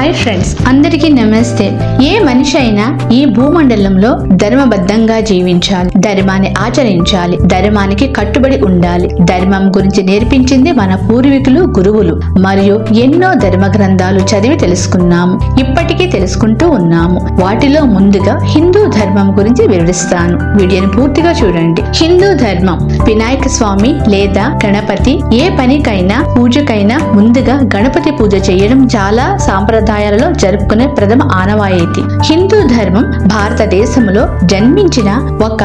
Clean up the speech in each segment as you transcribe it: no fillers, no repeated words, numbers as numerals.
Hi friends, అందరికీ నమస్తే. ఏ మనిషి అయినా ఈ భూమండలంలో ధర్మబద్ధంగా జీవించాలి, ధర్మాన్ని ఆచరించాలి, ధర్మానికి కట్టుబడి ఉండాలి. ధర్మం గురించి నేర్పించింది మన పూర్వీకులు, గురువులు. మరియు ఎన్నో ధర్మ గ్రంథాలు చదివి తెలుసుకున్నాము, ఇప్పటికీ తెలుసుకుంటూ ఉన్నాము. వాటిలో ముందుగా హిందూ ధర్మం గురించి వివరిస్తాను. వీడియోని పూర్తిగా చూడండి. హిందూ ధర్మం వినాయక స్వామి లేదా గణపతి ఏ పనికైనా పూజకైనా ముందుగా గణపతి పూజ చేయడం చాలా సాంప్రదాయాలలో జరుపుకునే ప్రథమ ఆనవాయితీ. హిందూ ధర్మం భారతదేశంలో జన్మించిన ఒక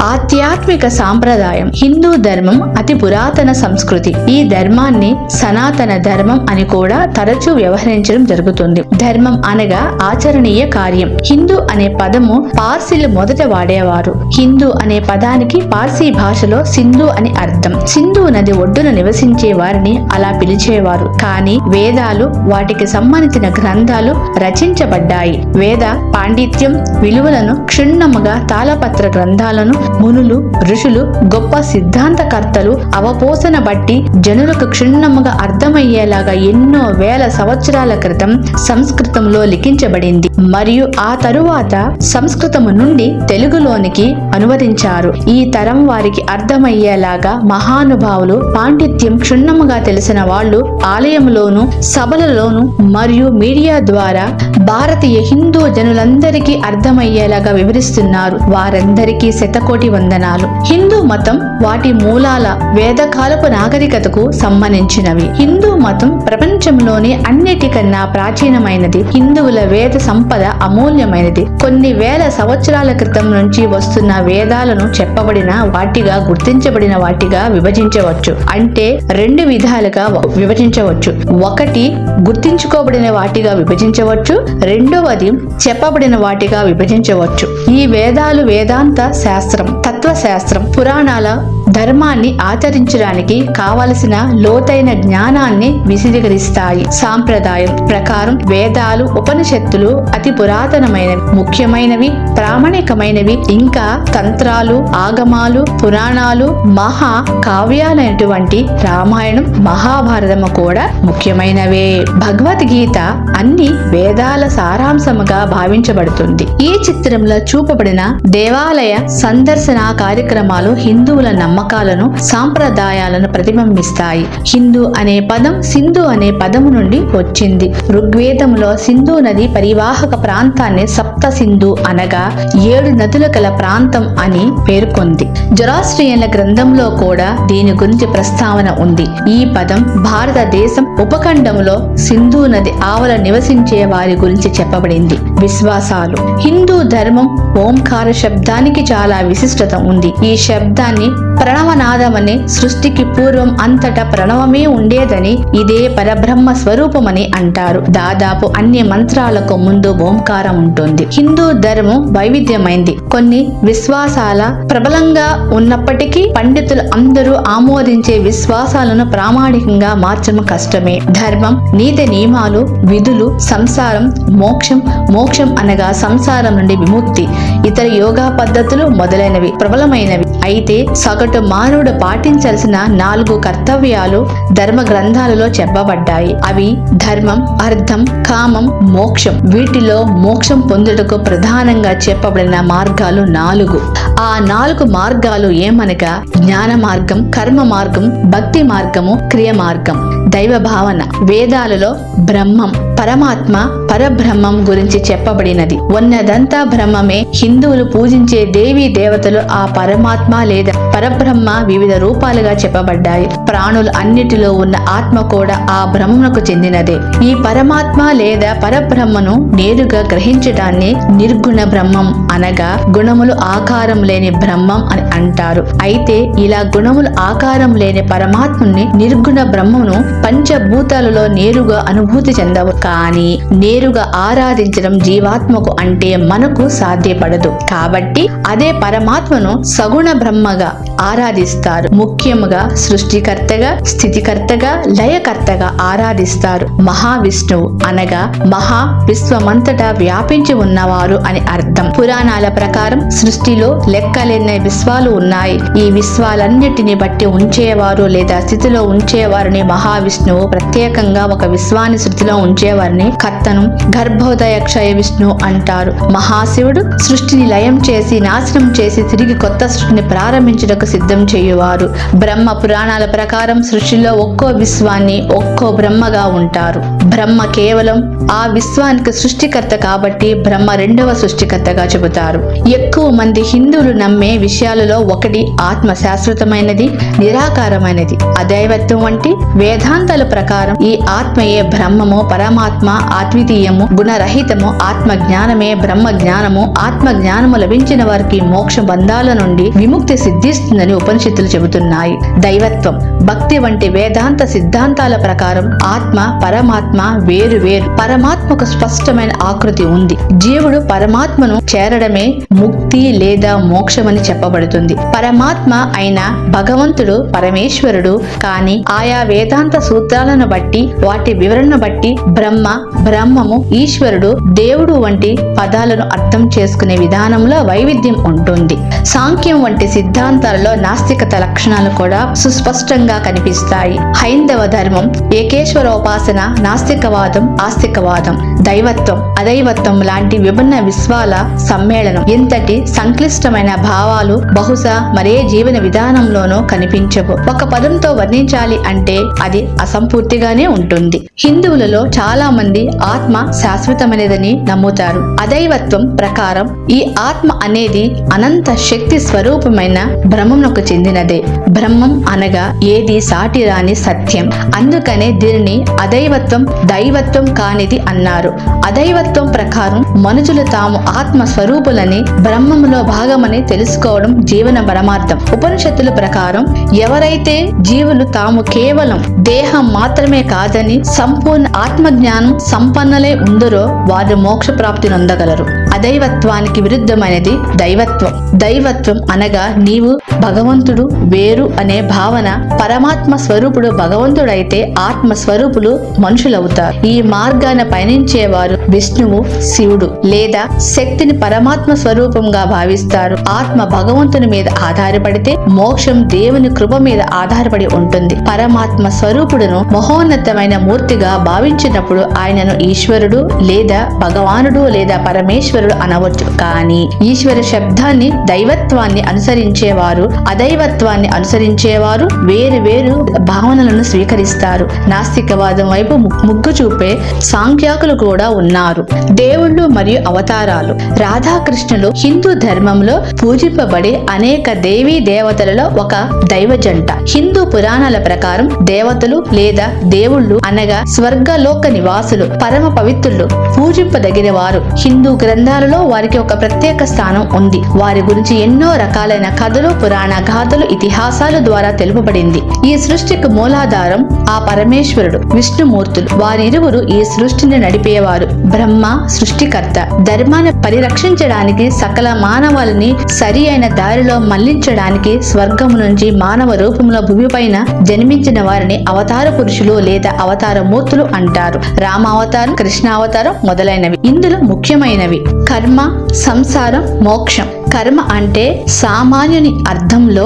ఆధ్యాత్మిక సాంప్రదాయం. హిందూ ధర్మం అతి పురాతన సంస్కృతి. ఈ ధర్మాన్ని సనాతన ధర్మం అని కూడా తరచూ వ్యవహరించడం జరుగుతుంది. ధర్మం అనగా ఆచరణీయ కార్యం. హిందూ అనే పదము పార్సీలు మొదట వాడేవారు. హిందూ అనే పదానికి పార్సీ భాషలో సింధు అని అర్థం. సింధు నది ఒడ్డున నివసించే వారిని అలా పిలిచేవారు. కానీ వేదాలు, వాటికి సంబంధించిన గ్రంథాలు రచించబడ్డాయి. వేద పాండిత్యం విలువలను క్షుణ్ణముగా తాళపత్ర గ్రంథాలను మునులు, ఋషులు, గొప్ప సిద్ధాంతకర్తలు అవపోసన బట్టి జనులకు క్షుణ్ణముగా అర్థమయ్యేలాగా ఎన్నో వేల సంవత్సరాల క్రితం సంస్కృతంలో లిఖించబడింది. మరియు ఆ తరువాత సంస్కృతము నుండి తెలుగులోనికి అనువదించారు. ఈ తరం వారికి అర్థమయ్యేలాగా మహానుభావులు, పాండిత్యం క్షుణ్ణముగా తెలిసిన వాళ్ళు ఆలయంలోను, సభలలోను మరియు మీడియా ద్వారా భారతీయ హిందూ జనులందరికీ అర్థమయ్యేలాగా వివరిస్తున్నారు. వారందరికీ శతకోటి వందనాలు. హిందూ మతం వాటి మూలాల వేదకాలపు నాగరికతకు సంబంధించినవి. హిందూ మతం ప్రపంచంలోని అన్నిటికన్నా ప్రాచీనమైనది. హిందువుల వేద సంపద అమూల్యమైనది. కొన్ని వేల సంవత్సరాల క్రితం నుంచి వస్తున్న వేదాలను చెప్పబడిన వాటిగా, గుర్తించబడిన వాటిగా విభజించవచ్చు. అంటే రెండు విధాలుగా విభజించవచ్చు. ఒకటి గుర్తించుకోబడిన వాటిగా విభజించవచ్చు, రెండవది చెప్పబడిన వాటిగా విభజించవచ్చు. ఈ వేదాలు వేదాంత శాస్త్రం, తత్వశాస్త్రం, పురాణాల ధర్మాన్ని ఆచరించడానికి కావలసిన లోతైన జ్ఞానాన్ని విశదీకరిస్తాయి. సాంప్రదాయం ప్రకారం వేదాలు, ఉపనిషత్తులు అతి పురాతనమైనవి, ముఖ్యమైనవి, ప్రామాణికమైనవి. ఇంకా తంత్రాలు, ఆగమాలు, పురాణాలు, మహా కావ్యాలైనటువంటి రామాయణం, మహాభారతము కూడా ముఖ్యమైనవే. భగవద్గీత అన్ని వేదాల సారాంశముగా భావించబడుతుంది. ఈ చిత్రంలో చూపబడిన దేవాలయ సందర్శన కార్యక్రమాలు హిందువుల నమ్మకాలను, సాంప్రదాయాలను ప్రతిబింబిస్తాయి. హిందూ అనే పదం సింధు అనే పదము నుండి వచ్చింది. ఋగ్వేదంలో సింధు నది పరివాహక ప్రాంతాన్ని సప్త సింధు అనగా 7 నదుల గల ప్రాంతం అని పేర్కొంది. జొరాస్ట్రియన్ల గ్రంథంలో కూడా దీని గురించి ప్రస్తావన ఉంది. ఈ పదం భారతదేశం ఉపఖండంలో సింధు నది ఆవల నివసించే వారి గురించి చెప్పబడింది. విశ్వాసాలు. హిందూ ధర్మం ఓంకార శబ్దానికి చాలా విశిష్టత ఉంది. ఈ శబ్దాన్ని ప్రణవనాదమని, సృష్టికి పూర్వం అంతటా ప్రణవమే ఉండేదని, ఇదే పరబ్రహ్మ స్వరూపమని అంటారు. దాదాపు అన్ని మంత్రాలకు ముందు ఓంకారం ఉంటుంది. హిందూ ధర్మం వైవిధ్యమైంది. కొన్ని విశ్వాసాల ప్రబలంగా ఉన్నప్పటికీ పండితులు అందరూ ఆమోదించే విశ్వాసాలను ప్రామాణికంగా మార్చడం కష్టమే. ధర్మం, నీతి నియమాలు, విధులు, సంసారం, మోక్షం. మోక్షం అనగా సంసారం నుండి విముక్తి, ఇతర యోగా పద్ధతులు మొదలైనవి ప్రబలమైనవి. అయితే సగటు మానవుడు పాటించాల్సిన 4 కర్తవ్యాలు ధర్మ గ్రంథాలలో చెప్పబడ్డాయి. అవి ధర్మం, అర్థం, కామం, మోక్షం. వీటిలో మోక్షం పొందుటకు ప్రధానంగా చెప్పబడిన మార్గాలు 4. ఆ 4 మార్గాలు ఏమనగా జ్ఞాన మార్గం, కర్మ మార్గం, భక్తి మార్గము, క్రియ మార్గం. దైవ భావన. వేదాలలో బ్రహ్మం, పరమాత్మ, పరబ్రహ్మం గురించి చెప్పబడినది. ఉన్నదంతా బ్రహ్మమే. హిందువులు పూజించే దేవీ దేవతలు ఆ పరమాత్మ లేదా పరబ్రహ్మ వివిధ రూపాలుగా చెప్పబడ్డాయి. ప్రాణులు అన్నిటిలో ఉన్న ఆత్మ కూడా ఆ బ్రహ్మకు చెందినదే. ఈ పరమాత్మ లేదా పరబ్రహ్మను నేరుగా గ్రహించడాన్ని నిర్గుణ బ్రహ్మం అనగా గుణములు ఆకారం లేని బ్రహ్మం అని అంటారు. అయితే ఇలా గుణములు ఆకారం లేని పరమాత్మని, నిర్గుణ బ్రహ్మను పంచభూతాలలో నేరుగా అనుభూతి చెందవు. కానీ నేరుగా ఆరాధించడం జీవాత్మకు అంటే మనకు సాధ్యపడదు. కాబట్టి అదే పరమాత్మను సగుణ బ్రహ్మగా ఆరాధిస్తారు. ముఖ్యముగా సృష్టికర్తగా, స్థితికర్తగా, లయకర్తగా ఆరాధిస్తారు. మహావిష్ణువు అనగా మహా విశ్వమంతటా వ్యాపించి ఉన్నవారు అని అర్థం. పురాణాల ప్రకారం సృష్టిలో లెక్కలెన్న విశ్వాలు ఉన్నాయి. ఈ విశ్వాలన్నిటిని బట్టి ఉంచేవారు లేదా స్థితిలో ఉంచేవారిని మహావిష్ణువు ప్రత్యేకంగా ఒక విశ్వాన్ని స్థితిలో ఉంచేవారు వారిని కర్తను, గర్భోదయ క్షయ విష్ణు అంటారు. మహాశివుడు సృష్టిని లయం చేసి నాశనం చేసి తిరిగి కొత్త సృష్టిని ప్రారంభించుటకు సిద్ధం చేయువారు. బ్రహ్మ పురాణాల ప్రకారం సృష్టిలో ఒక్కో విశ్వాన్ని ఒక్కో బ్రహ్మగా ఉంటారు. బ్రహ్మ కేవలం ఆ విశ్వానికి సృష్టికర్త కాబట్టి బ్రహ్మ రెండవ సృష్టికర్తగా చెబుతారు. ఎక్కువ మంది హిందువులు నమ్మే విషయాలలో ఒకటి ఆత్మ శాశ్వతమైనది, నిరాకారమైనది, అదైవత్వం వంటి వేదాంతాల ప్రకారం ఈ ఆత్మయే బ్రహ్మము, పరమాత్మ, అద్వితీయము, గుణరహితము, ఆత్మ జ్ఞానమే బ్రహ్మ జ్ఞానము. ఆత్మ జ్ఞానము లభించిన వారికి మోక్ష బంధాల నుండి విముక్తి సిద్ధిస్తుందని ఉపనిషత్తులు చెబుతున్నాయి. దైవత్వం, భక్తి వంటి వేదాంత సిద్ధాంతాల ప్రకారం ఆత్మ, పరమాత్మ వేరు వేరు. పరమాత్మకు స్పష్టమైన ఆకృతి ఉంది. జీవుడు పరమాత్మను చేరడమే ముక్తి లేదా మోక్షమని చెప్పబడుతుంది. పరమాత్మ అయిన భగవంతుడు పరమేశ్వరుడు. కానీ ఆయా వేదాంత సూత్రాలను బట్టి వాటి వివరణ బట్టి బ్రహ్మ, బ్రహ్మము, ఈశ్వరుడు, దేవుడు వంటి పదాలను అర్థం చేసుకునే విధానంలో వైవిధ్యం ఉంటుంది. సాంఖ్యం వంటి సిద్ధాంతాలలో నాస్తికత లక్షణాలు కూడా సుస్పష్టంగా కనిపిస్తాయి. హైందవ ధర్మం ఏకేశ్వరోపాసన, నాస్తికవాదం, ఆస్తికవాదం, దైవత్వం, అదైవత్వం లాంటి విభిన్న విశ్వాల సమ్మేళనం. ఇంతటి సంక్లిష్టమైన భావాలు బహుశా మరే జీవన విధానంలోనూ కనిపించవు. ఒక పదంతో వర్ణించాలి అంటే అది అసంపూర్తిగానే ఉంటుంది. హిందువులలో చాలా మంది ఆత్మ శాశ్వతమైనదని నమ్ముతారు. అదైవత్వం ప్రకారం ఈ ఆత్మ అనేది అనంత శక్తి స్వరూపమైన బ్రహ్మమునకు చెందినదే. బ్రహ్మం అనగా ఏది సాటి రాని సత్యం. అందుకనే దీనిని అదైవత్వం, దైవత్వం కానిది అన్నారు. అదైవత్వం ప్రకారం మనుషులు తాము ఆత్మ స్వరూపులని, బ్రహ్మములో భాగమని తెలుసుకోవడం జీవన పరమార్థం. ఉపనిషత్తుల ప్రకారం ఎవరైతే జీవులు తాము కేవలం దేహం మాత్రమే కాదని సంపూర్ణ ఆత్మజ్ఞానం సంపన్నలై ఉందరో వారు మోక్ష ప్రాప్తి నొందగలరు. అదైవత్వానికి విరుద్ధమైనది దైవత్వం. దైవత్వం అనగా నీవు భగవంతుడు వేరు అనే భావన. పరమాత్మ స్వరూపుడు భగవంతుడైతే ఆత్మ స్వరూపులు మనుషులవుతారు. ఈ మార్గాన పయనించేవారు విష్ణువు, శివుడు లేదా శక్తిని పరమాత్మ స్వరూపంగా భావిస్తారు. ఆత్మ భగవంతుని మీద ఆధారపడితే మోక్షం దేవుని కృప మీద ఆధారపడి ఉంటుంది. పరమాత్మ స్వరూపుడును మహోన్నతమైన మూర్తిగా భావించినప్పుడు ఆయనను ఈశ్వరుడు లేదా భగవానుడు లేదా పరమేశ్వరుడు అనవచ్చు. కానీ ఈశ్వర శబ్దాన్ని, దైవత్వాన్ని అనుసరించేవారు, అదైవత్వాన్ని అనుసరించేవారు వేరు వేరు భావనలను స్వీకరిస్తారు. నాస్తికవాదం వైపు ముగ్గు చూపే సాంఖ్యాకులు కూడా ఉన్నారు. దేవుళ్ళు మరియు అవతారాలు. రాధాకృష్ణులు హిందూ ధర్మంలో పూజింపబడే అనేక దేవీ దేవతలలో ఒక దైవ జంట. హిందూ పురాణాల ప్రకారం దేవతలు లేదా దేవుళ్ళు అనగా స్వర్గలోక నివాసులు, పరమ పవిత్రులు, పూజింపదగిన వారు. హిందూ గ్రంథాలలో వారికి ఒక ప్రత్యేక స్థానం ఉంది. వారి గురించి ఎన్నో రకాలైన కథలు, పురాణ గాథలు, ఇతిహాసాల ద్వారా తెలుపబడింది. ఈ సృష్టికి మూలాధారం ఆ పరమేశ్వరుడు, విష్ణుమూర్తులు. వారిరువురు ఈ సృష్టిని నడిపేవారు. బ్రహ్మ సృష్టికర్త. ధర్మాన్ని పరిరక్షించడానికి, సకల మానవాళిని సరి అయిన దారిలో మళ్లించడానికి స్వర్గము నుంచి మానవ రూపంలో భూమిపైన జన్మించిన వారిని అవతార పురుషులు లేదా అవతార మూర్తులు అంటారు. రామావతారం, కృష్ణావతారం మొదలైనవి ఇందులో ముఖ్యమైనవి. కర్మ, సంసారం, మోక్షం. కర్మ అంటే సామాన్యుని అర్థంలో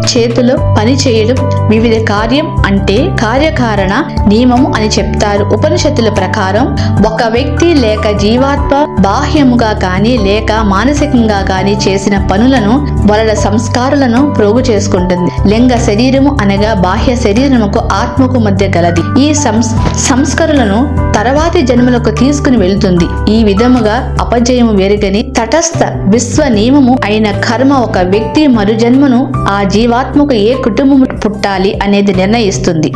చేతిలో పని చేయడం. వివిధ కార్యం అంటే కార్యకారణ నియమము అని చెప్తారు. ఉపనిషత్తుల ప్రకారం ఒక వ్యక్తి లేక జీవాత్మ బాహ్యముగా కానీ లేక మానసికంగా కానీ చేసిన పనులను వలన సంస్కారాలను ప్రోగు చేసుకుంటుంది. లింగ శరీరము అనగా బాహ్య శరీరముకు ఆత్మకు మధ్య గలది. ఈ సంస్కరణలను తర్వాతి జన్మలకు తీసుకుని వెళుతుంది. ఈ విధముగా అపజయము వెరుగని తటస్థ విశ్వ నియమము అయిన కర్మ ఒక వ్యక్తి మరు జన్మను ఆ జీవాత్మకు ఏ కుటుంబం పుట్టాలి అనేది నిర్ణయిస్తుంది.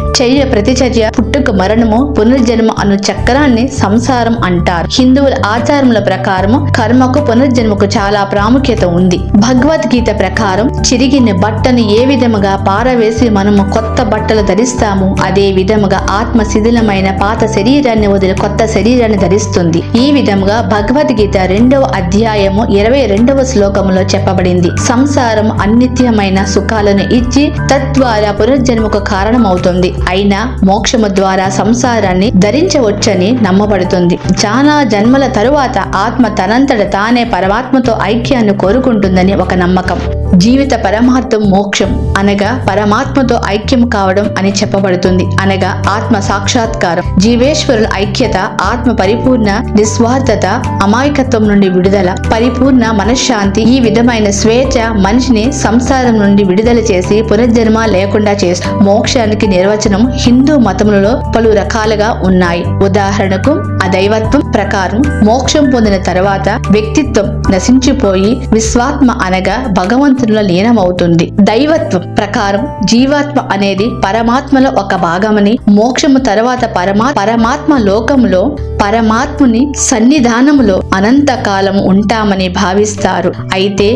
ప్రతిచర్య, పుట్టుక, మరణము, పునర్జన్మ అను చక్రాన్ని సంసారం అంటారు. హిందువుల ఆచారముల ప్రకారము కర్మకు, పునర్జన్మకు చాలా ప్రాముఖ్యత ఉంది. భగవద్గీత ప్రకారం చిరిగిన బట్టను ఏ విధముగా పారవేసి మనము కొత్త బట్టలు ధరిస్తాము, అదే విధముగా ఆత్మ శిథిలమైన పాత శరీరాన్ని వదిలి కొత్త శరీరాన్ని ధరిస్తుంది. ఈ విధముగా భగవద్గీత 2వ అధ్యాయం అధ్యాయము 22వ శ్లోకములో చెప్పబడింది. సంసారం అనిత్యమైన సుఖాలను ఇచ్చి తద్వారా పునర్జన్మకు కారణమవుతుంది. అయినా మోక్షము ద్వారా సంసారాన్ని ధరించవచ్చని నమ్మబడుతుంది. చాలా జన్మల తరువాత ఆత్మ తనంతట తానే పరమాత్మతో ఐక్యాన్ని కోరుకుంటుందని ఒక నమ్మకం. జీవిత పరమార్థం మోక్షం అనగా పరమాత్మతో ఐక్యం కావడం అని చెప్పబడుతుంది. అనగా ఆత్మ సాక్షాత్కారం, జీవేశ్వరుల ఐక్యత, ఆత్మ పరిపూర్ణ నిస్వార్థత, అమాయకత్వం నుండి విడుదల, పరిపూర్ణ మనశ్శాంతి. ఈ విధమైన స్వేచ్ఛ మనిషిని సంసారం నుండి విడుదల చేసి పునర్జన్మ లేకుండా చేస్తుంది. మోక్షానికి నిర్వచనం హిందూ మతములలో పలు రకాలుగా ఉన్నాయి. ఉదాహరణకు అదైవత్వం ప్రకారం మోక్షం పొందిన తర్వాత వ్యక్తిత్వం నశించిపోయి విశ్వాత్మ అనగా భగవంతునిలో లీనమవుతుంది. దైవత్వం ప్రకారం జీవాత్మ అనేది పరమాత్మలో ఒక భాగమని, మోక్షము తర్వాత పరమాత్మ లోకములో పరమాత్ముని సన్నిధానములో అనంత కాలము ఉంటామని భావిస్తారు. అయితే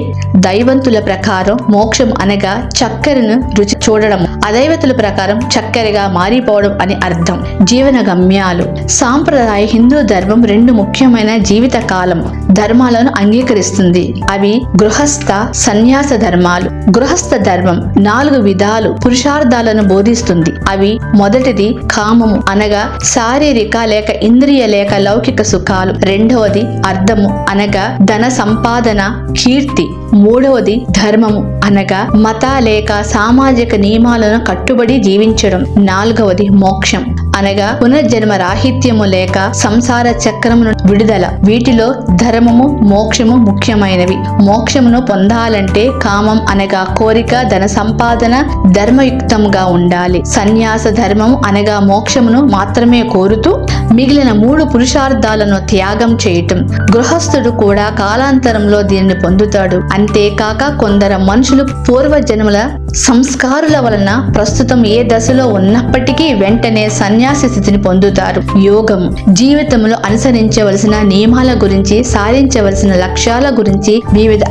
దైవంతుల ప్రకారం మోక్షం అనగా చక్కెరను రుచి చూడడం, అదైవతుల ప్రకారం చక్కెరగా మారిపోవడం అని అర్థం. జీవన గమ్యాలు. సాంప్రదాయ హిందూ ధర్మం రెండు ముఖ్యమైన జీవిత కాలం ధర్మాలను అంగీకరిస్తుంది. అవి గృహస్థ, సన్యాస ధర్మాలు. గృహస్థ ధర్మం 4 విధాలు పురుషార్థాలను బోధిస్తుంది. అవి మొదటిది కామము అనగా శారీరక లేక ఇంద్రియ లేక లౌకిక సుఖాలు. రెండవది అర్థము అనగా ధన సంపాదన, కీర్తి. మూడవది ధర్మము అనగా మత లేక సామాజిక నియమాలను కట్టుబడి జీవించడం. నాలుగవది మోక్షం అనగా పునర్జన్మ రాహిత్యము లేక సంసార చక్రమును విడుదల. వీటిలో ధర్మము, మోక్షము ముఖ్యమైనవి. మోక్షమును పొందాలంటే కామం అనగా కోరిక, ధన సంపాదన ధర్మయుక్తంగా ఉండాలి. సన్యాస ధర్మం అనగా మోక్షమును మాత్రమే కోరుతూ మిగిలిన 3 పురుషార్థాలను త్యాగం చేయటం. గృహస్థుడు కూడా కాలాంతరంలో దీనిని పొందుతాడు. అంతేకాక కొందరు మనుషులు పూర్వజన్మల సంస్కారుల వలన ప్రస్తుతం ఏ దశలో ఉన్నప్పటికీ వెంటనే సన్యాసి స్థితిని పొందుతారు. యోగం జీవితంలో అనుసరించవలసిన నియమాల గురించి, సాధించవలసిన లక్ష్యాల గురించి వివిధ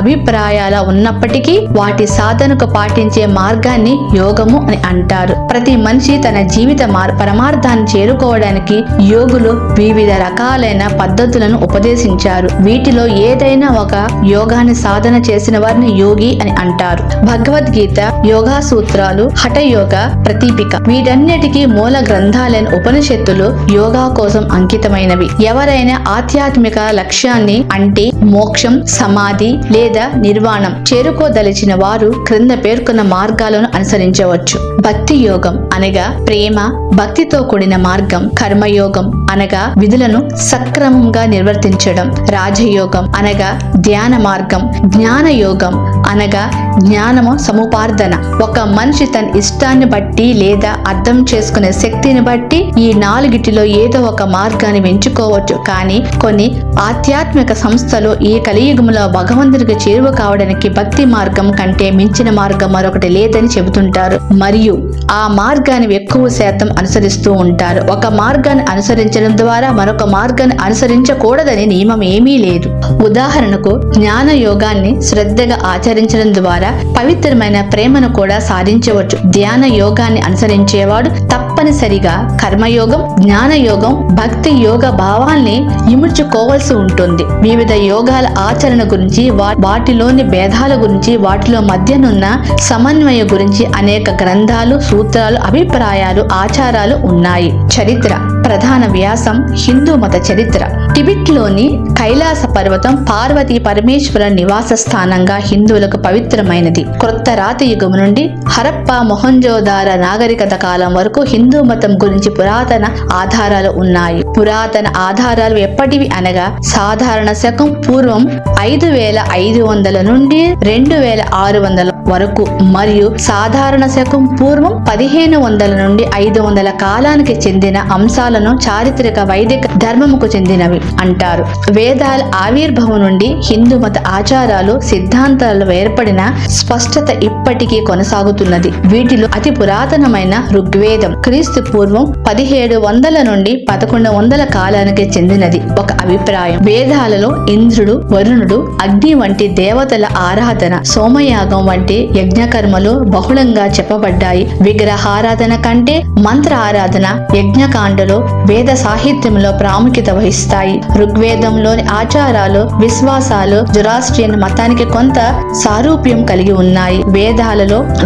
అభిప్రాయాల ఉన్నప్పటికీ వాటి సాధనకు పాటించే మార్గాన్ని యోగము అని అంటారు. ప్రతి మనిషి తన జీవిత పరమార్థాన్ని చేరుకోవడానికి యోగులు వివిధ రకాలైన పద్ధతులను ఉపదేశించారు. వీటిలో ఏదైనా ఒక యోగాన్ని సాధన చేసిన వారిని యోగి అని అంటారు. భగవద్గీత, యోగా సూత్రాలు, హఠయోగ ప్రతీపిక వీటన్నిటికీ మూల గ్రంథాలైన ఉపనిషత్తులు యోగా కోసం అంకితమైనవి. ఎవరైనా ఆధ్యాత్మిక లక్ష్యాన్ని అంటే మోక్షం, సమాధి లేదా నిర్వాణం చేరుకోదలిచిన వారు క్రింద పేర్కొన్న మార్గాలను అనుసరించవచ్చు. భక్తి యోగం అనగా ప్రేమ, భక్తితో కూడిన మార్గం. కర్మయోగం అనగా విధులను సక్రమంగా నిర్వర్తించడం. రాజయోగం అనగా ధ్యాన మార్గం. జ్ఞాన యోగం అనగా జ్ఞానము సముపార్జన. ఒక మనిషి తన ఇష్టాన్ని బట్టి లేదా అర్థం చేసుకునే శక్తిని బట్టి ఈ 4టిలో ఏదో ఒక మార్గాన్ని ఎంచుకోవచ్చు. కానీ కొన్ని ఆధ్యాత్మిక సంస్థలు ఈ కలియుగంలో భగవంతునికి చేరువ కావడానికి భక్తి మార్గం కంటే మించిన మార్గం మరొకటి లేదని చెబుతుంటారు. మరియు ఆ మార్గాన్ని ఎక్కువ శాతం అనుసరిస్తూ ఉంటారు. ఒక మార్గాన్ని అనుసరించడం ద్వారా మరొక మార్గాన్ని అనుసరించకూడదని నియమం ఏమీ లేదు. ఉదాహరణకు జ్ఞాన యోగాన్ని శ్రద్ధగా ఆచరించడం ద్వారా పవిత్రమైన ప్రేమను కూడా సాధించవచ్చు. ధ్యాన యోగాన్ని అనుసరించేవాడు తప్పనిసరిగా కర్మయోగం, జ్ఞాన యోగం, భక్తి యోగ భావాల్ని ఇముడ్చుకోవాల్సి ఉంటుంది. వివిధ యోగాల ఆచరణ గురించి, వాటిలోని భేదాల గురించి, వాటిలో మధ్యనున్న సమన్వయ గురించి అనేక గ్రంథాలు, సూత్రాలు, అభిప్రాయాలు, ఆచారాలు ఉన్నాయి. చరిత్ర. ప్రధాన వ్యాసం హిందూ మత చరిత్ర. టిబెట్ లోని కైలాస పర్వతం పార్వతీ పరమేశ్వర నివాస స్థానంగా హిందువులకు పవిత్రమైనది. క్రొత్త రాతి యుగం నుండి హరప్ప, మొహంజోదార నాగరికత కాలం వరకు హిందూ మతం గురించి పురాతన ఆధారాలు ఉన్నాయి. పురాతన ఆధారాలు ఎప్పటివి అనగా సాధారణ శకం పూర్వం 5500 నుండి 2600 వరకు మరియు సాధారణ శకం పూర్వం 1500 నుండి 500 కాలానికి చెందిన అంశాలను చారిత్రక వైదిక ధర్మముకు చెందినవి అంటారు. వేదాల ఆవిర్భావం నుండి హిందూ మత ఆచారాలు, సిద్ధాంతాలు ఏర్పడిన స్పష్టత ఇప్పటికీ కొనసాగుతున్నది. వీటిలో అతి పురాతనమైన ఋగ్వేదం క్రీస్తు పూర్వం 1700 నుండి 1100 కాలానికి చెందినది ఒక అభిప్రాయం. వేదాలలో ఇంద్రుడు, వరుణుడు, అగ్ని వంటి దేవతల ఆరాధన, సోమయాగం వంటి యజ్ఞకర్మలు బహుళంగా చెప్పబడ్డాయి. విగ్రహారాధన కంటే మంత్ర ఆరాధన యజ్ఞకాండలో వేద సాహిత్యంలో ప్రాముఖ్యత వహిస్తాయి. ఋగ్వేదంలోని ఆచారాలు విశ్వాసాలు జొరాస్ట్రియన్ మతానికి కొంత సారూప్యం కలిగి ఉన్నాయి.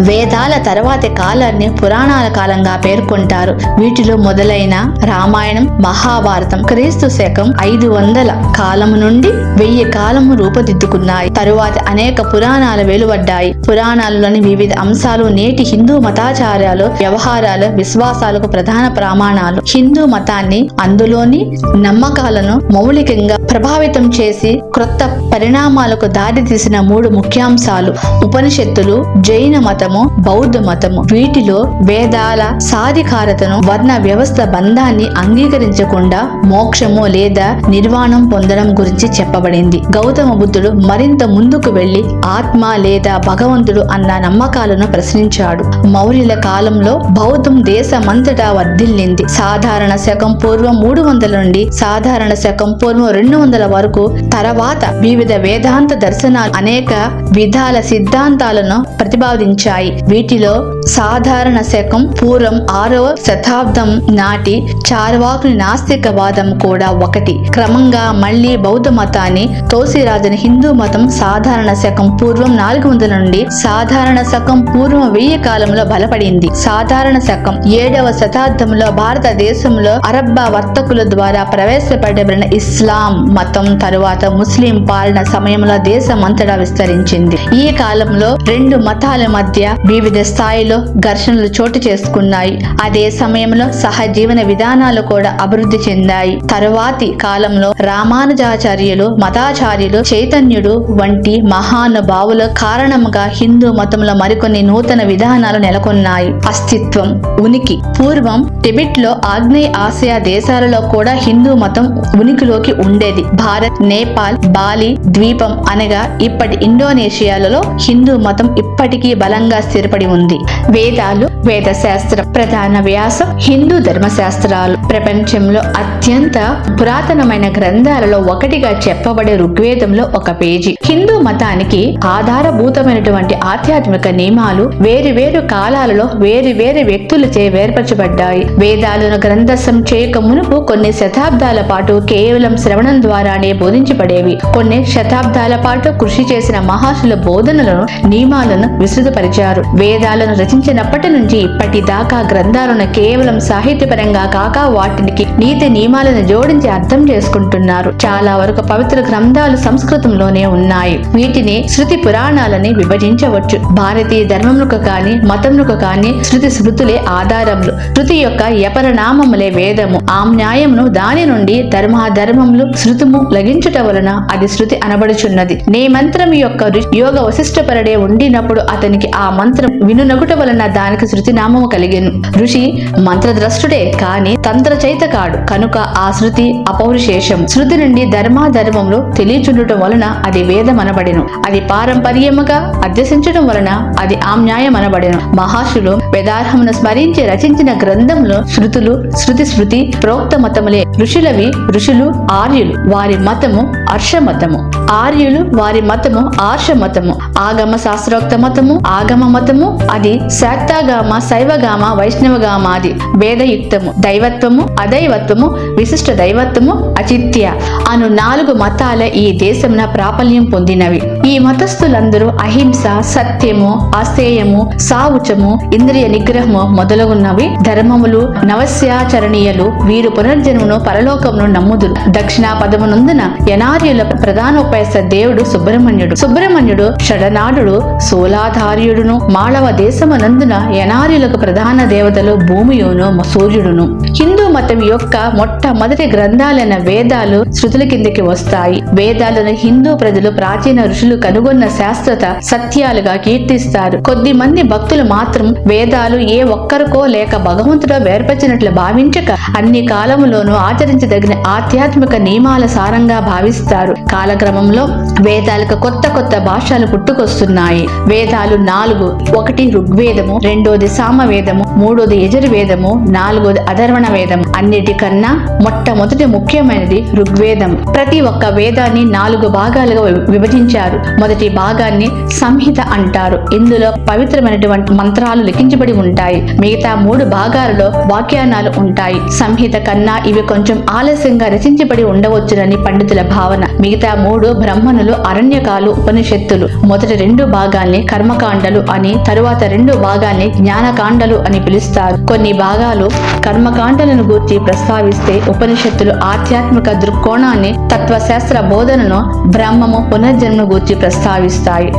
వేదాల తర్వాతి కాలాన్ని పురాణాల కాలంగా పేర్కొంటారు. వీటిలో మొదలైన రామాయణం మహాభారతం క్రీస్తు శకం 500 కాలము నుండి 1000 కాలము రూపుదిద్దుకున్నాయి. తరువాత అనేక పురాణాలు వెలువడ్డాయి. పురాణాలలోని వివిధ అంశాలు నేటి హిందూ మతాచారాలు వ్యవహారాలు విశ్వాసాలకు ప్రధాన ప్రమాణాలు. హిందూ మతాన్ని అందులోని నమ్మకాలను మౌలికంగా ప్రభావితం చేసి క్రొత్త పరిణామాలకు దారి తీసిన 3 ముఖ్యాంశాలు ఉపనిషత్తులు, జైన మతము, బౌద్ధ మతము. వీటిలో వేదాల సాధికారతను వర్ణ వ్యవస్థ బంధాన్ని అంగీకరించకుండా మోక్షము లేదా నిర్వాణం పొందడం గురించి చెప్పబడింది. గౌతమ బుద్ధుడు మరింత ముందుకు వెళ్లి ఆత్మ లేదా భగవంతుడు అన్న నమ్మకాలను ప్రశ్నించాడు. మౌర్యుల కాలంలో బౌద్ధం దేశమంతటా వర్ధిల్లింది. సాధారణ శకం పూర్వం 300 నుండి సాధారణ శకం పూర్వం 200 వరకు తర్వాత వివిధ వేదాంత దర్శనాలు అనేక విధాల సిద్ధాంతాలను ప్రతిపాదించాయి. వీటిలో సాధారణ శకం పూర్వం 6వ శతాబ్దం నాటి చార్వాకుని నాస్తికవాదం కూడా ఒకటి. క్రమంగా మళ్లీ బౌద్ధ మతాన్ని తోసిరాజని హిందూ మతం సాధారణ శకం పూర్వం 400 నుండి సాధారణ శకం పూర్వం 1000 కాలంలో బలపడింది. సాధారణ శకం 7వ శతాబ్దంలో భారతదేశంలో అరబ్బా వర్తకుల ద్వారా ప్రవేశపెట్టబడిన ఇస్లాం మతం తరువాత ముస్లిం పాలన సమయంలో దేశమంతటా విస్తరించింది. ఈ కాలంలో 2 మతాల మధ్య వివిధ స్థాయిలో ఘర్షణలు చోటు చేసుకున్నాయి. అదే సమయంలో సహజీవన విధానాలు కూడా అభివృద్ధి చెందాయి. తరువాతి కాలంలో రామానుజాచార్యులు మతాచార్యులు చైతన్యుడు వంటి మహానుభావుల కారణంగా హిందూ మతంలో మరికొన్ని నూతన విధానాలు నెలకొన్నాయి. అస్తిత్వం ఉనికి పూర్వం టిబెట్ లో ఆగ్నేయ ఆసియా దేశాలలో కూడా హిందూ మతం ఉనికిలోకి ఉండేది. భారత్ నేపాల్ బాలి ద్వీపం అనగా ఇప్పటి ఇండోనేషియాలలో హిందూ మతం ఇప్పటికీ బలంగా స్థిరపడి ఉంది. వేదాలు వేద శాస్త్రం ప్రధాన వ్యాసం హిందూ ధర్మశాస్త్రాలు. ప్రపంచంలో అత్యంత పురాతనమైన గ్రంథాలలో ఒకటిగా చెప్పబడే ఋగ్వేదంలో ఒక పేజీ. హిందూ మతానికి ఆధారభూతమైనటువంటి ఆధ్యాత్మిక నియమాలు వేరు కాలాలలో వేరు వ్యక్తులచే వేర్పరచబడ్డాయి. వేదాలను గ్రంథస్థం చేయక మునుపు కొన్ని శతాబ్దాల పాటు కేవలం శ్రవణం ద్వారానే బోధించబడేవి. కొన్ని శతాబ్దాల పాటు కృషి చేసిన మహర్షుల బోధనలను నియమాలను విస్తృతపరిచారు. వేదాలను రచించినప్పటి నుంచి ఇప్పటిదాకా గ్రంథాలను కేవలం సాహిత్యపరంగా కాక వాటికి నీతి నియమాలను జోడించి అర్థం చేసుకుంటున్నారు. చాలా వరకు పవిత్ర గ్రంథాలు సంస్కృతంలోనే ఉన్నాయి. వీటిని శృతి పురాణాలని విభజించవచ్చు. భారతీయ ధర్మములకు కాని మతములకు కాని శృతి స్మృతులే ఆధారములు. శృతి యొక్క యపరనామములే వేదము. ఆ న్యాయమును దాని నుండి ధర్మాధర్మములు శృతుము లగించుట వలన అది శృతి అనబడుచున్నది. నే మంత్రం యొక్క యోగ వశిష్ఠపరుడే ఉండినప్పుడు అతనికి ఆ మంత్రం వినునగుట వలన దానికి శృతి నామము కలిగెను. ఋషి మంత్రద్రష్టుడే కాని తంత్ర చైత కాడు కనుక ఆ శృతి అపౌరుషేషం. శృతి నుండి ధర్మాధర్మములు తెలియచుండటం వలన అది వేదం అనబడెను. అది పారంపర్యముగా అధ్యసించడం వలన అది ఆమ్న్యాయం అనబడెను. మహర్షులు వేదార్హమును స్మరించి రచించిన గ్రంథంలో శృతులు శృతి ప్రోక్త మతములే. ఋషులవి ఋషులు ఆర్యులు వారి మతము హర్షమతము. ఆర్యులు వారి మతము ఆర్షమతము. ఆగమ శాస్త్రోక్త మతము ఆగమ మతము అది శాక్తాగామ శైవగామ వైష్ణవగామాది. వేదయుక్తము దైవత్వము అదైవత్వము విశిష్ట దైవత్వము అచిత్య అను 4 మతాల ఈ దేశమున ప్రాబల్యం పొందినవి. ఈ మతస్థులందరూ అహింస సత్యము అస్థేయము సావుచము ఇంద్రియ నిగ్రహము మొదలగున్నవి ధర్మములు నవస్యాచరణీయులు. వీరు పునర్జన్మను పరలోకమును నమ్ముదురు. దక్షిణా పదమునందున యనార్యుల ప్రధానోపాస్య దేవుడు సుబ్రహ్మణ్యుడు షడనాడుడు సోలాధార్యుడును. మాళవ దేశమునందున యనార్యులకు ప్రధాన దేవతలు భూమియును సూర్యుడును. హిందూ మతం యొక్క మొట్టమొదటి గ్రంథాలైన వేదాలు శృతుల కిందకి వస్తాయి. వేదాలను హిందూ ప్రజలు ప్రాచీన ఋషులు కనుగొన్న శాస్త్రత సత్యాలుగా కీర్తిస్తారు. కొద్ది మంది భక్తులు మాత్రం వేదాలు ఏ ఒక్కరికో లేక భగవంతుడో వేర్పరిచినట్లు భావించక అన్ని కాలములోనూ ఆచరించదగిన ఆధ్యాత్మిక నియమాల సారంగా భావిస్తారు. కాలక్రమంలో కాలంలో వేదాలకు కొత్త కొత్త భాషలు పుట్టుకొస్తున్నాయి. వేదాలు 4: ఒకటి ఋగ్వేదము, రెండోది సామవేదము, మూడోది యజుర్వేదము, నాలుగోది అధర్వణ వేదము. అన్నిటికన్నా మొట్టమొదటి ముఖ్యమైనది ఋగ్వేదం. ప్రతి ఒక్క వేదాన్ని 4 భాగాలుగా విభజించారు. మొదటి భాగాన్ని సంహిత అంటారు. ఇందులో పవిత్రమైనటువంటి మంత్రాలు లిఖించబడి ఉంటాయి. మిగతా 3 భాగాలలో వ్యాఖ్యానాలు ఉంటాయి. సంహిత కన్నా ఇవి కొంచెం ఆలస్యంగా రచించబడి ఉండవచ్చునని పండితుల భావన. మిగతా 3 బ్రహ్మణులు, అరణ్యకాలు, ఉపనిషత్తులు. మొదటి 2 భాగాల్ని కర్మకాండలు అని, తరువాత 2 భాగాల్ని జ్ఞానకాండలు అని పిలుస్తారు. కొన్ని భాగాలు కర్మకాండలను గూర్చి ప్రస్తావిస్తే ఉపనిషత్తులు ఆధ్యాత్మిక దృక్కోణాన్ని, తత్వశాస్త్ర బోధనను, బ్రహ్మము, పునర్జన్మ గూర్చి ప్రస్తావిస్తాయి.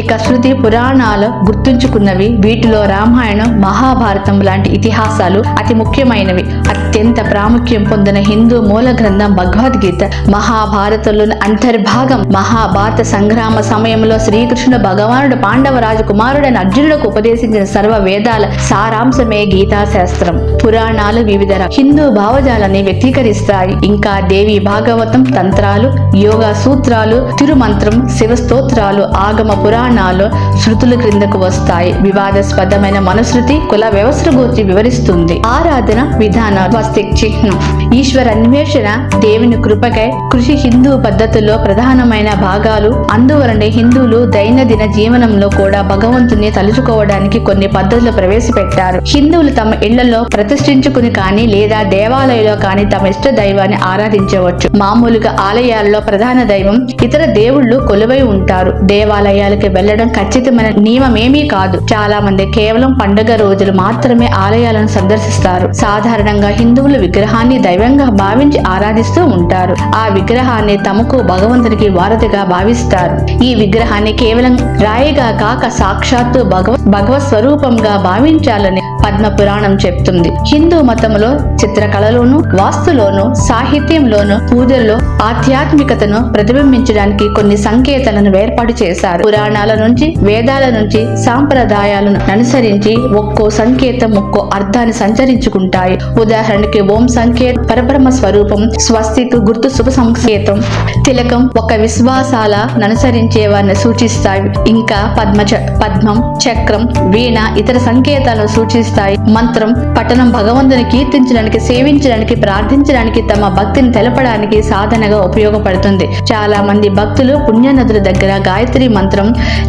ఇక శృతి పురాణాలు గుర్తుంచుకున్నవి. వీటిలో రామాయణం, మహాభారతం లాంటి ఇతిహాసాలు అతి ముఖ్యమైనవి. అత్యంత ప్రాముఖ్యం పొందిన హిందూ మూల గ్రంథం భగవద్గీత. మహాభారతంలోని అంతర్భాగం. మహాభారత సంగ్రామ సమయంలో శ్రీకృష్ణుడు భగవానుడు పాండవ రాజకుమారుడైన అర్జునుడికి ఉపదేశించిన సర్వ వేదాల సారాంశమే గీతాశాస్త్రం. పురాణాలు వివిధ హిందూ భావజాలని వ్యక్తీకరిస్తాయి. ఇంకా దేవి భాగవతం, తంత్రాలు, యోగా సూత్రాలు, తిరుమంత్రం, శివస్తోత్రాలు, ఆగమ పురాణాలు శృతుల క్రిందకు వస్తాయి. వివాదాస్పదమైన మనుశృతి కుల వ్యవస్థ గురించి వివరిస్తుంది. ఆరాధన విధానాలు, స్వస్తిక్ చిహ్నం, ఈశ్వర అన్వేషణ, దేవుని కృపకై కృషి హిందూ పద్ధతుల్లో ప్రధానమైన భాగాలు. అందువలనే హిందువులు దైనందిన జీవనంలో కూడా భగవంతుని తలుచుకోవడానికి కొన్ని పద్ధతులు ప్రవేశపెట్టారు. హిందువులు తమ ఇళ్లలో ప్రతిష్ఠించుకుని కానీ లేదా దేవాలయంలో కానీ తమ ఇష్ట దైవాన్ని ఆరాధించవచ్చు. మామూలుగా ఆలయాల్లో ప్రధాన దైవం, ఇతర దేవుళ్ళు కొలువై ఉంటారు. దేవాలయాలకు వెళ్లడం ఖచ్చితమైన నియమమేమీ కాదు. చాలా మంది కేవలం పండుగ రోజులు మాత్రమే ఆలయాలను సందర్శిస్తారు. సాధారణంగా హిందువులు విగ్రహాన్ని దైవంగా భావించి ఆరాధిస్తూ ఉంటారు. ఆ విగ్రహాన్ని తమకు భగవంతునికి వారధిగా భావిస్తారు. ఈ విగ్రహాన్ని కేవలం రాయిగా కాక సాక్షాత్తు భగవత్ స్వరూపంగా భావించాలని పద్మ పురాణం చెప్తుంది. హిందూ మతంలో చిత్రకళలోను, వాస్తులోను, సాహిత్యంలోను, పూజల్లో ఆధ్యాత్మికతను ప్రతిబింబించడానికి కొన్ని సంకేతాలను ఏర్పాటు చేశారు. పురాణాల నుంచి, వేదాల నుంచి, సాంప్రదాయాలను అనుసరించి ఒక్కో సంకేతం ఒక్కో అర్థాన్ని సంచరించుకుంటాయి. ఉదాహరణకి ఓం సంకేతం పరబ్రహ్మ స్వరూపం, స్వస్తిక్ గుర్తు శుభ సంకేతం, తిలకం ఒక విశ్వాసాల అనుసరించే వారిని సూచిస్తాయి. ఇంకా పద్మం, చక్రం, వీణ ఇతర సంకేతాలను సూచిస్తాయి. మంత్రం పఠనం భగవంతుని కీర్తించడానికి, సేవించడానికి, ప్రార్థించడానికి, తమ భక్తిని తెలపడానికి సాధనగా ఉపయోగపడుతుంది. చాలా మంది భక్తులు పుణ్యనదుల దగ్గర గాయత్రి మంత్రం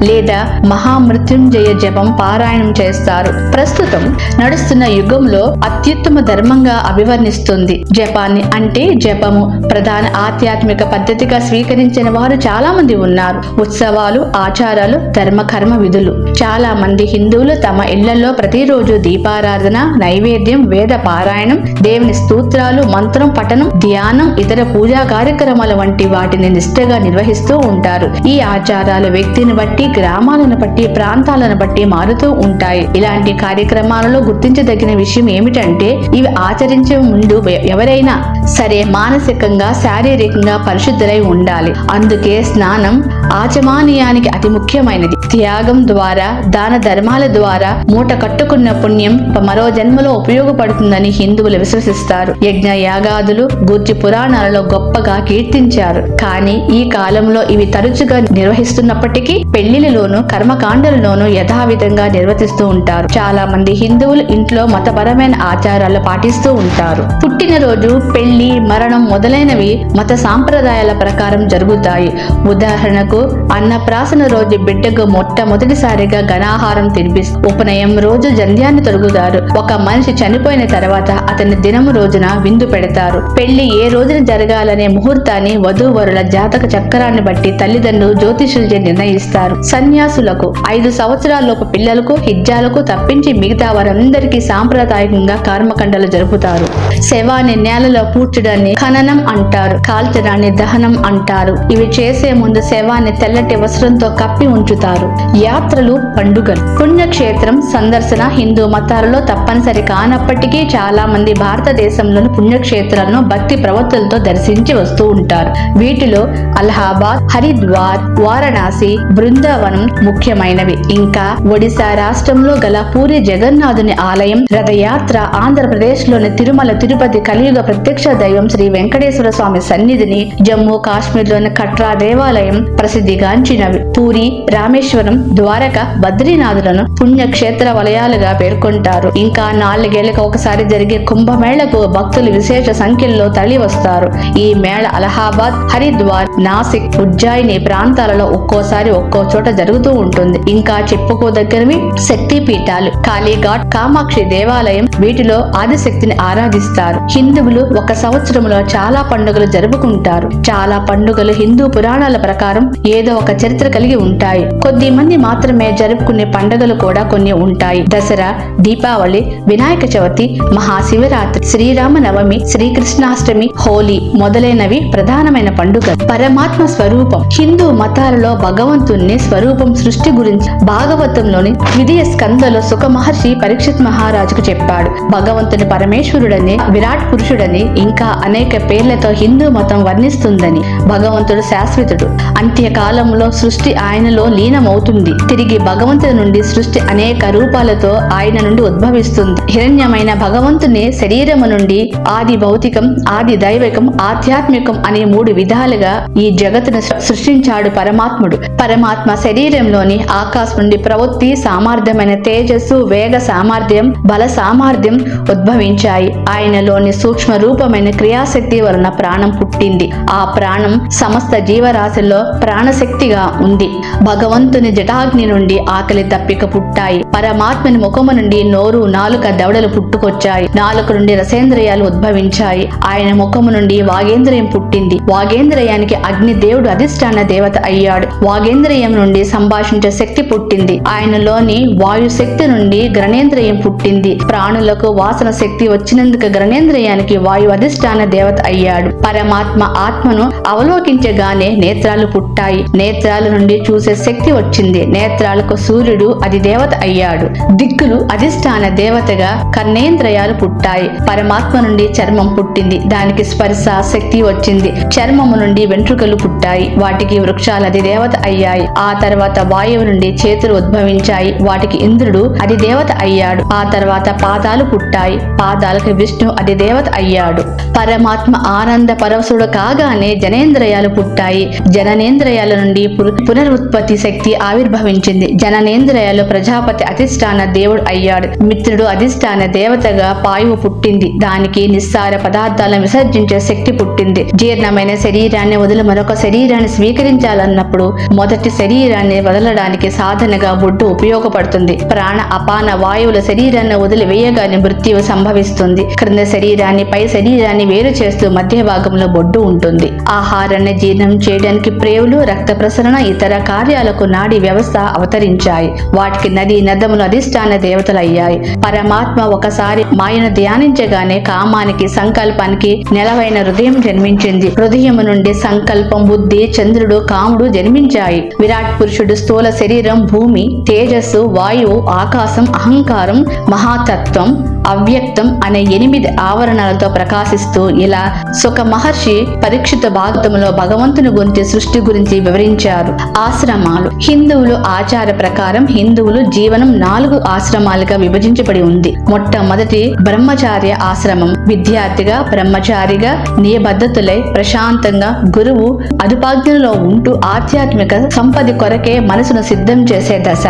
లేదా మహామృత్యుంజయ జపం పారాయణం చేస్తారు. ప్రస్తుతం నడుస్తున్న యుగంలో అత్యుత్తమ ధర్మంగా అభివర్ణిస్తుంది జపాన్ని. అంటే జపము ప్రధాన ఆధ్యాత్మిక పద్ధతిగా స్వీకరించిన వారు చాలా మంది ఉన్నారు. ఉత్సవాలు, ఆచారాలు, ధర్మ కర్మ విధులు. చాలా మంది హిందువులు తమ ఇళ్లలో ప్రతిరోజు దీపారాధన, నైవేద్యం, వేద పారాయణం, దేవుని స్తోత్రాలు, మంత్రం పఠనం, ధ్యానం, ఇతర పూజా కార్యక్రమాల వంటి వాటిని నిష్ఠగా నిర్వహిస్తూ ఉంటారు. ఈ ఆచారాలు వ్యక్తిని బట్టి, గ్రామాలను బట్టి, ప్రాంతాలను బట్టి మారుతూ ఉంటాయి. ఇలాంటి కార్యక్రమాలలో గుర్తించదగిన విషయం ఏమిటంటే ఇవి ఆచరించే ముందు ఎవరైనా సరే మానసికంగా, శారీరకంగా పరిశుద్ధులై ఉండాలి. అందుకే స్నానం ఆచమనీయానికి అతి ముఖ్యమైనది. త్యాగం ద్వారా, దాన ధర్మాల ద్వారా మూట కట్టుకున్న పుణ్యం మరో జన్మలో ఉపయోగపడుతుందని హిందువులు విశ్వసిస్తారు. యజ్ఞ యాగాదులు గూర్చి పురాణాలలో గొప్పగా కీర్తించారు. కానీ ఈ కాలంలో ఇవి తరచుగా నిర్వహిస్తున్నప్పటికీ పెళ్లిళ్లలోనూ, కర్మకాండలలోనూ యథావిధంగా నిర్వర్తిస్తూ ఉంటారు. చాలా మంది హిందువులు ఇంట్లో మతపరమైన ఆచారాలు పాటిస్తూ ఉంటారు. పుట్టినరోజు, పెళ్లి, మరణం మొదలైనవి మత సాంప్రదాయాల ప్రకారం జరుగుతాయి. ఉదాహరణకు అన్నప్రాసన రోజు బిడ్డకు మొట్టమొదటిసారిగా ఘనాహారం తినిపిస్తారు. ఉపనయనం రోజు జంధ్యాన్ని తొడుగుతారు. ఒక మనిషి చనిపోయిన తర్వాత అతని దినము రోజున విందు పెడతారు. పెళ్లి ఏ రోజున జరగాలనే ముహూర్తాన్ని వధూవరుల జాతక చక్రాన్ని బట్టి తల్లిదండ్రులు జ్యోతిషులచే నిర్ణయిస్తారు. సన్యాసులకు 5 సంవత్సరాలలోపు పిల్లలకు, హిజ్జాలకు తప్పించి మిగతా వారందరికీ సాంప్రదాయకంగా కర్మకాండలు జరుపుతారు. శవాన్ని నేలలో పూడ్చడాన్ని ఖననం అంటారు. కాల్చడాన్ని దహనం అంటారు. ఇవి చేసే ముందు శవాన్ని శరీరాన్ని తెల్లటి వస్త్రంతో కప్పి ఉంచుతారు. యాత్రలు, పండుగలు. పుణ్యక్షేత్రం సందర్శన హిందూ మతాలలో తప్పనిసరి కానప్పటికీ చాలా మంది భారతదేశంలోని పుణ్యక్షేత్రాలను భక్తి ప్రవృత్తులతో దర్శించి వస్తూ ఉంటారు. వీటిలో అలహాబాద్, హరిద్వార్, వారణాసి, బృందావనం ముఖ్యమైనవి. ఇంకా ఒడిశా రాష్ట్రంలో గల పూరి జగన్నాథుని ఆలయం, రథయాత్ర, ఆంధ్రప్రదేశ్ లోని తిరుమల తిరుపతి కలియుగ ప్రత్యక్ష దైవం శ్రీ వెంకటేశ్వర స్వామి సన్నిధిని, జమ్మూ కాశ్మీర్ లోని కట్రా దేవాలయం ప్రసిద్ధిగాంచినవి. పూరి, రామేశ్వరం, ద్వారక, బద్రీనాథులను పుణ్యక్షేత్ర వలయాలుగా పేర్కొంటారు. ఇంకా 4 ఏళ్లకు ఒకసారి జరిగే కుంభమేళకు భక్తులు విశేష సంఖ్యలో తరలి వస్తారు. ఈ మేళ అలహాబాద్, హరిద్వార్, నాసిక్, ఉజ్జయిని ప్రాంతాలలో ఒక్కోసారి ఒక్కో చోట జరుగుతూ ఉంటుంది. ఇంకా చెప్పుకోదగ్గరవి శక్తి పీఠాలు, కాళీఘాట్, కామాక్షి దేవాలయం. వీటిలో ఆదిశక్తిని ఆరాధిస్తారు. హిందువులు ఒక సంవత్సరంలో చాలా పండుగలు జరుపుకుంటారు. చాలా పండుగలు హిందూ పురాణాల ప్రకారం ఏదో ఒక చరిత్ర కలిగి ఉంటాయి. కొద్ది మంది మాత్రమే జరుపుకునే పండుగలు కూడా కొన్ని ఉంటాయి. దసరా, దీపావళి, వినాయక చవితి, మహాశివరాత్రి, శ్రీరామ నవమి, శ్రీకృష్ణాష్టమి, హోలీ మొదలైనవి ప్రధానమైన పండుగ. పరమాత్మ స్వరూపం. హిందూ మతాలలో భగవంతుని స్వరూపం సృష్టి గురించి భాగవతంలోని ద్వితీయ స్కందలో సుఖ మహర్షి పరీక్షిత్ మహారాజుకు చెప్పాడు. భగవంతుని పరమేశ్వరుడని, విరాట్ పురుషుడని, ఇంకా అనేక పేర్లతో హిందూ మతం వర్ణిస్తుందని. భగవంతుడు శాశ్వతుడు. అంత్యకాలంలో సృష్టి ఆయనలో లీనమవుతుంది. తిరిగి భగవంతుని నుండి సృష్టి అనేక రూపాలతో ఆయన నుండి ఉద్భవిస్తుంది. హిరణ్యమైన భగవంతుని శరీరము నుండి ఆది భౌతికం, ఆది దైవికం, ఆధ్యాత్మికం అనే 3 విధాలుగా ఈ జగత్తును సృష్టించాడు పరమాత్ముడు. పరమాత్మ శరీరంలోని ఆకాశం నుండి ప్రవృత్తి సామర్థ్యమైన తేజస్సు, వేగ సామర్థ్యం, బల సామర్థ్యం ఉద్భవించాయి. ఆయనలోని సూక్ష్మ రూపమైన క్రియాశక్తి వలన ప్రాణం పుట్టింది. ఆ ప్రాణం సమస్త జీవరాశిలో ప్రాణశక్తిగా ఉంది. భగవంతుని జటాగ్ని నుండి ఆకలి దప్పిక పుట్టాయి. పరమాత్మని ముఖము నుండి నోరు, నాలుక, దవడలు పుట్టుకొచ్చాయి. నాలుక నుండి రసేంద్రియాలు ఉద్భవించాయి. ఆయన ముఖము నుండి వాగేంద్రియం పుట్టింది. వాగేంద్రియానికి అగ్ని దేవుడు అధిష్టాన దేవత అయ్యాడు. వాగేంద్రియం నుండి సంభాషించే శక్తి పుట్టింది. ఆయనలోని వాయు శక్తి నుండి గ్రనేంద్రియం పుట్టింది. ప్రాణులకు వాసన శక్తి వచ్చినందుకు గ్రనేంద్రియానికి వాయు అధిష్టాన దేవత అయ్యాడు. పరమాత్మ ఆత్మను అవలోకించగానే నేత్రాలు పుట్టాయి. నేత్రాల నుండి చూసే శక్తి వచ్చింది. నేత్రాలకు సూర్యుడు అది దేవత అయ్యాడు. దిక్కులు అధిష్టాన దేవతగా కర్ణేంద్రియాలు పుట్టాయి. పరమాత్మ నుండి చర్మం పుట్టింది. దానికి స్పర్శ శక్తి వచ్చింది. చర్మము నుండి వెంట్రుకలు పుట్టాయి. వాటికి వృక్షాలు అది దేవత అయ్యాయి. ఆ తర్వాత వాయువు నుండి చేతులు ఉద్భవించాయి. వాటికి ఇంద్రుడు అది దేవత అయ్యాడు. ఆ తర్వాత పాదాలు పుట్టాయి. పాదాలకు విష్ణు అది దేవత అయ్యాడు. పరమాత్మ ఆనంద పరవశుడు కాగానే జనేంద్రియాలు పుట్టాయి. జననేంద్రియాల నుండి పునరుత్పత్తి శక్తి ఆవిర్భవించింది. జననేంద్రియాలు ప్రజాపతి అధిష్టాన దేవుడు అయ్యాడు. మిత్రుడు అధిష్టాన దేవతగా పాయువు పుట్టింది. దానికి నిస్సార పదార్థాలను విసర్జించే శక్తి పుట్టింది. జీర్ణమైన శరీరాన్ని వదిలి మరొక శరీరాన్ని స్వీకరించాలన్నప్పుడు మొదటి శరీరాన్ని వదలడానికి సాధనగా బొడ్డు ఉపయోగపడుతుంది. ప్రాణ అపాన వాయువుల శరీరాన్ని వదిలి వేయగానే మృత్యువు సంభవిస్తుంది. క్రింద శరీరాన్ని పై శరీరాన్ని వేరు చేస్తూ మధ్య భాగంలో బొడ్డు ఉంటుంది. ఆహారాన్ని జీర్ణం చేయడానికి ప్రేవులు, రక్త ప్రసరణ, ఇతర కార్యాలకు నాడీ వ్యవస్థ అవతరించాయి. వాటికి నది నదములు అధిష్టాన దేవతలయ్యాయి. పరమాత్మ ఒకసారి మాయను ధ్యానించగానే కామానికి, సంకల్పానికి నెలవైన హృదయం జన్మించింది. హృదయం నుండి సంకల్పం, బుద్ధి, చంద్రుడు, కాముడు జన్మించాయి. విరాట్ పురుషుడు స్థూల శరీరం, భూమి, తేజస్సు, వాయువు, ఆకాశం, అహంకారం, మహాతత్వం, అవ్యక్తం అనే 8 ఆవరణలతో ప్రకాశిస్తూ ఇలా సుఖ మహర్షి పరీక్షిత భాగవతంలో భగవంతుని గురించి సృష్టి గురించి వివరించారు. ఆశ్రమాలు. హిందువులు ఆచార ప్రకారం హిందువులు జీవనం 4 ఆశ్రమాలుగా విభజించబడి ఉంది. మొట్టమొదటి బ్రహ్మచార్య ఆశ్రమం. విద్యార్థిగా, బ్రహ్మచారిగా నియబద్ధతులై ప్రశాంతంగా గురువు అదుపాజ్ఞలో ఉంటూ ఆధ్యాత్మిక సంపద కొరకే మనసును సిద్ధం చేసే దశ.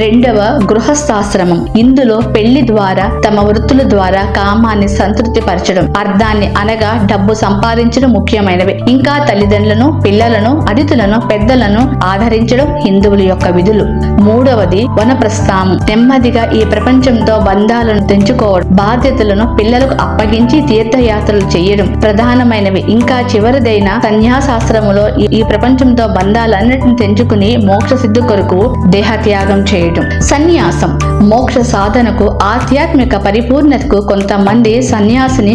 రెండవ గృహస్థాశ్రమం. ఇందులో పెళ్లి ద్వారా, తమ వృత్తుల ద్వారా కామాన్ని సంతృప్తి పరచడం, అర్థాన్ని అనగా డబ్బు సంపాదించడం ముఖ్యమైనవి. ఇంకా తల్లిదండ్రులను, పిల్లలను, అతిథులను, పెద్దలను ఆదరించడం హిందువుల యొక్క విధులు. మూడవది వనప్రస్థానం. నెమ్మదిగా ఈ ప్రపంచంతో బంధాలను తెంచుకోవడం, బాధ్యతలను పిల్లలకు అప్పగించి తీర్థయాత్రలు చేయడం ప్రధానమైనవి. ఇంకా చివరిదైన సన్యాసాశ్రమంలో ఈ ప్రపంచంతో బంధాలన్నిటిని తెంచుకుని మోక్ష సిద్ధి కొరకు దేహత్యాగం చేయడం. సన్యాసం. మోక్ష సాధనకు ఆధ్యాత్మిక పరిపూర్ణతకు కొంతమంది సన్యాసిని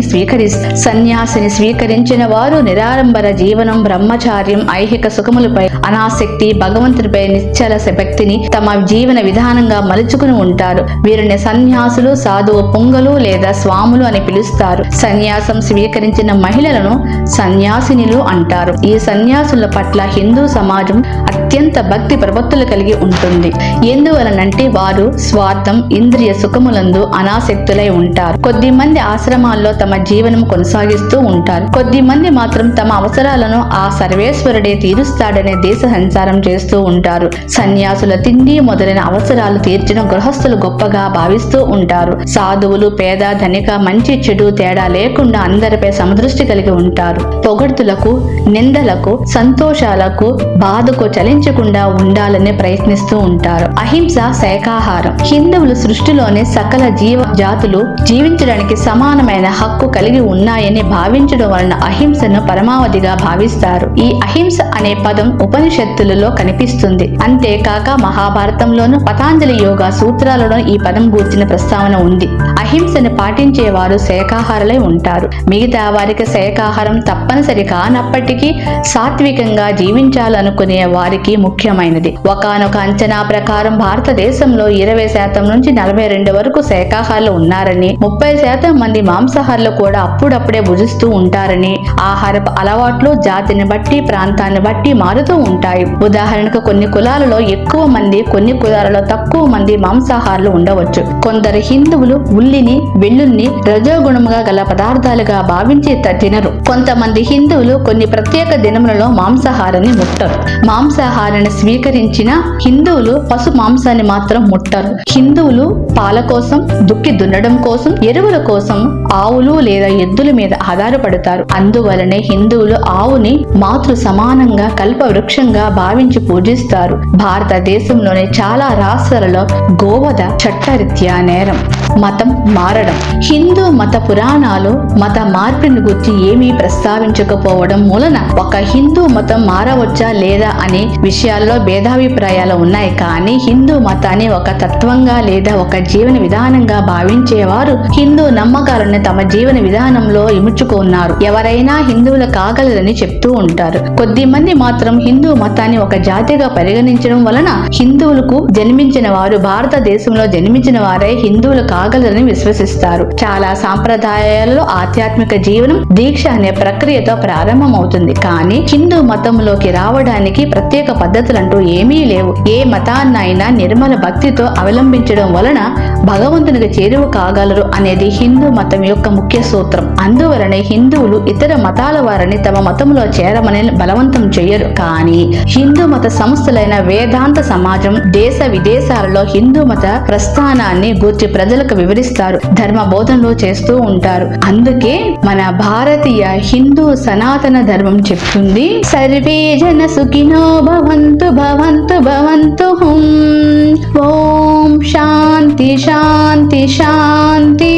స్వీకరించిన వారు నిరాడంబర జీవనం, బ్రహ్మచార్యం, ఐహిక సుఖములపై అనాసక్తి, భగవంతుడిపై నిశ్చల భక్తిని తమ జీవన విధానంగా మలుచుకుని ఉంటారు. వీరిని సన్యాసులు, సాధువు పొంగలు లేదా స్వాములు అని పిలుస్తారు. సన్యాసం స్వీకరించిన మహిళలను సన్యాసినులు అంటారు. ఈ సన్యాసుల పట్ల హిందూ సమాజం అత్యంత భక్తి ప్రపత్తులు కలిగి ఉంటుంది. ఎందువలనంటే వారు స్వార్థం, ఇంద్రియ సుఖములందు అనాసక్తులై ఉంటారు. కొద్ది మంది ఆశ్రమాల్లో తమ జీవనం కొనసాగిస్తూ ఉంటారు. కొద్ది మంది మాత్రం తమ అవసరాలను ఆ సర్వేశ్వరుడే తీరుస్తాడనే దేశ సంచారం చేస్తూ ఉంటారు. సన్యాసుల తిండి మొదలైన అవసరాలు తీర్చిన గృహస్థులు గొప్పగా భావిస్తూ ఉంటారు. సాధువులు పేద, ధనిక, మంచి చెడు తేడా లేకుండా అందరిపై సమదృష్టి కలిగి ఉంటారు. పొగడ్తులకు, నిందలకు, సంతోషాలకు, బాధకు చలించకుండా ఉండాలని ప్రయత్నిస్తూ ఉంటారు. అహింస, శాకాహారం. హిందువులు సృష్టిలోని సకల జీవ జాతులు జీవించడానికి సమానమైన హక్కు కలిగి ఉన్నాయని భావించడం వలన అహింసను పరమావధిగా భావిస్తారు. ఈ అహింస అనే పదం ఉపనిషత్తులలో కనిపిస్తుంది. అంతేకాక మహాభారతంలోను, పతాంజలి యోగా సూత్రాలలో ఈ పదం గూర్చిన ప్రస్తావన ఉంది. అహింసను పాటించేవారు శాకాహారులై ఉంటారు. మిగతా వారికి శాకాహారం తప్పనిసరి కానప్పటికీ సాత్వికంగా జీవించాలనుకునే వారికి ముఖ్యమైనది. ఒకానొక అంచనా ప్రకారం భారతదేశంలో 20% నుంచి 42% వరకు శాకాహారులు ఉన్నారని, 30% మంది మాంసాహారులు కూడా అప్పుడప్పుడే భుజిస్తూ ఉంటారని, ఆహారపు అలవాట్లు జాతిని బట్టి, ప్రాంతాన్ని బట్టి మారుతూ ఉంటాయి. ఉదాహరణకు కొన్ని కులాలలో ఎక్కువ మంది, కొన్ని కులాలలో తక్కువ మంది మాంసాహారులు ఉండవచ్చు. కొందరు హిందువులు ఉల్లిని, వెల్లుల్ని రజోగుణముగా గల పదార్థాలుగా భావించి తినరు. కొంతమంది హిందువులు కొన్ని ప్రత్యేక దినములలో మాంసాహారాన్ని ముట్టరు. మాంసాహారాన్ని స్వీకరించిన హిందువులు పశు మాంసాన్ని మాత్రం ముట్టరు. హిందువులు పాల కోసం, దుక్కి దున్నడం కోసం, ఎరువుల కోసం ఆవులు లేదా ఎద్దుల మీద ఆధారపడతారు. అందువలనే హిందువులు ఆవుని మాతృ సమానంగా కల్ప వృక్షంగా భావించి పూజిస్తారు. భారతదేశంలోని చాలా రాష్ట్రాలలో గోవధ చట్టరీత్యా నేరం. మతం మారడం. హిందూ మత పురాణాలు మత మార్పిడిని గురించి ఏమీ ప్రస్తావించకపోవడం మూలన ఒక హిందూ మతం మారవచ్చా లేదా అనే విషయాల్లో భేదాభిప్రాయాలు ఉన్నాయి. కానీ హిందూ మతాన్ని ఒక తత్వంగా లేదా ఒక జీవన విధానంగా భావించేవారు హిందూ నమ్మకాలను తమ జీవన విధానంలో ఇముడ్చుకున్నారు. ఎవరైనా హిందువులు కాగలరని చెప్తూ ఉంటారు. కొద్ది మంది మాత్రం హిందూ మతాన్ని ఒక జాతిగా పరిగణించడం వలన హిందువులకు జన్మించిన వారు భారతదేశంలో జన్మించిన వారే హిందువులు కాగలరని విశ్వసిస్తారు. చాలా సాంప్రదాయాల్లో ఆధ్యాత్మిక జీవనం దీక్ష అనే ప్రక్రియతో ప్రారంభమవుతుంది. కానీ హిందూ మతంలోకి రావడానికి ప్రత్యేక పద్ధతులంటూ ఏమీ లేవు. ఏ మతాన్నైనా నిర్మల భక్తితో అవలంబించడం వలన భగవంతునికి చేరువ కాగలరు అనేది హిందూ మతం యొక్క ముఖ్య సూత్రం. అందువలనే హిందువులు ఇతర మతాల వారిని తమ మతంలో చేరమని బలవంతం చెయ్యరు. కానీ హిందూ మత సంస్థలైన వేదాంత సమాజం దేశ విదేశాలలో హిందూ మత ప్రస్థానాన్ని గూర్చి ప్రజలకు వివరిస్తారు, ధర్మ బోధనలు చేస్తూ ఉంటారు. అందుకే మన భారతీయ హిందూ సనాతన ధర్మం చెప్తుంది, సర్వే జన సుఖినో భవంతు భవంతు భవంతు హుం. ఓం శాంతి శాంతి శాంతి.